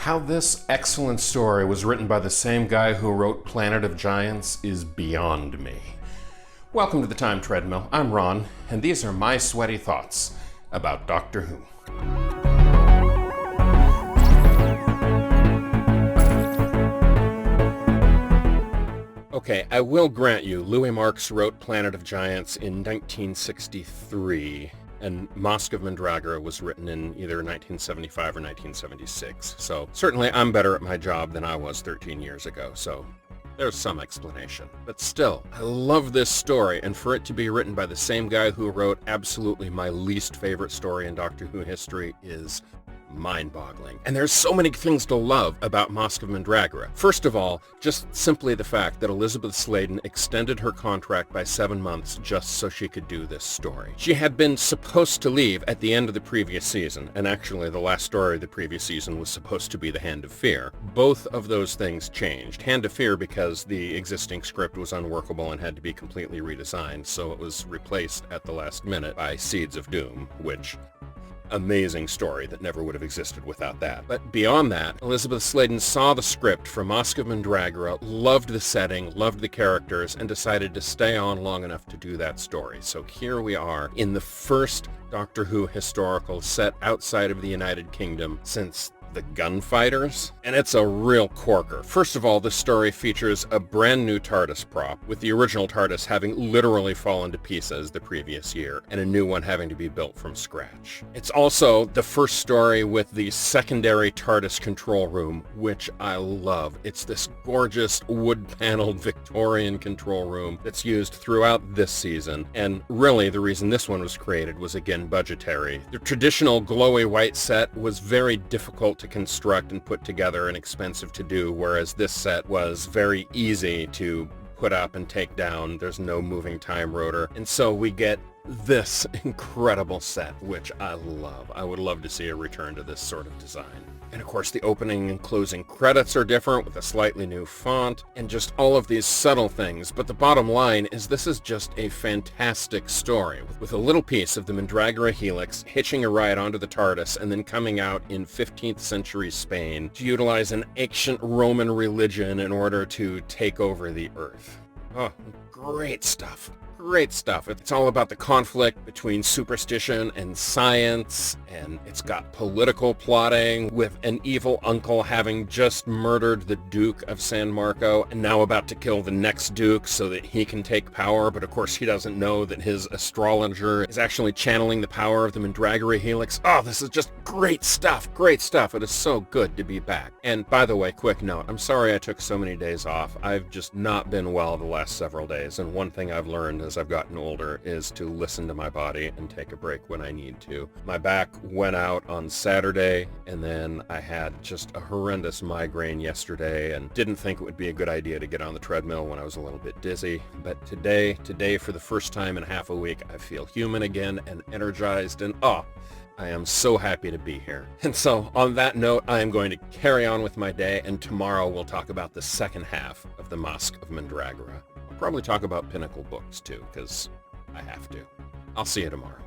How this excellent story was written by the same guy who wrote Planet of Giants is beyond me. Welcome to the Time Treadmill. I'm Ron, and these are my sweaty thoughts about Doctor Who. Okay, I will grant you, Louis Marks wrote Planet of Giants in 1963, and Masque of Mandragora was written in either 1975 or 1976. So certainly I'm better at my job than I was 13 years ago, so there's some explanation. But still, I love this story, and for it to be written by the same guy who wrote absolutely my least favorite story in Doctor Who history is mind-boggling. And there's so many things to love about Masque of Mandragora. First of all, just simply the fact that Elizabeth Sladen extended her contract by 7 months just so she could do this story. She had been supposed to leave at the end of the previous season, and actually the last story of the previous season was supposed to be The Hand of Fear. Both of those things changed. Hand of Fear because the existing script was unworkable and had to be completely redesigned, so it was replaced at the last minute by Seeds of Doom, which amazing story that never would have existed without that. But beyond that, Elizabeth Sladen saw the script for Masque of Mandragora, loved the setting, loved the characters, and decided to stay on long enough to do that story. So here we are in the first Doctor Who historical set outside of the United Kingdom since the Gunfighters, and it's a real corker. First of all, this story features a brand new TARDIS prop, with the original TARDIS having literally fallen to pieces the previous year, and a new one having to be built from scratch. It's also the first story with the secondary TARDIS control room, which I love. It's this gorgeous wood-paneled Victorian control room that's used throughout this season, and really the reason this one was created was again budgetary. The traditional glowy white set was very difficult to construct and put together and expensive to do, whereas this set was very easy to put up and take down. There's no moving time rotor, and so we get this incredible set, which I love. I would love to see a return to this sort of design. And of course the opening and closing credits are different with a slightly new font and just all of these subtle things, but the bottom line is this is just a fantastic story with a little piece of the Mandragora Helix hitching a ride onto the TARDIS and then coming out in 15th century Spain to utilize an ancient Roman religion in order to take over the Earth. Oh, great stuff. Great stuff. It's all about the conflict between superstition and science, and it's got political plotting with an evil uncle having just murdered the Duke of San Marco and now about to kill the next Duke so that he can take power, but of course he doesn't know that his astrologer is actually channeling the power of the Mandragora Helix. Oh, this is just great stuff. Great stuff. It is so good to be back. And by the way, quick note, I'm sorry I took so many days off. I've just not been well the last several days, and one thing I've learned as I've gotten older is to listen to my body and take a break when I need to. My back went out on Saturday, and then I had just a horrendous migraine yesterday and didn't think it would be a good idea to get on the treadmill when I was a little bit dizzy. But today for the first time in half a week, I feel human again and energized, and I am so happy to be here. And so on that note, I am going to carry on with my day, and tomorrow we'll talk about the second half of the Masque of Mandragora. I'll probably talk about Pinnacle books too, because I have to. I'll see you tomorrow.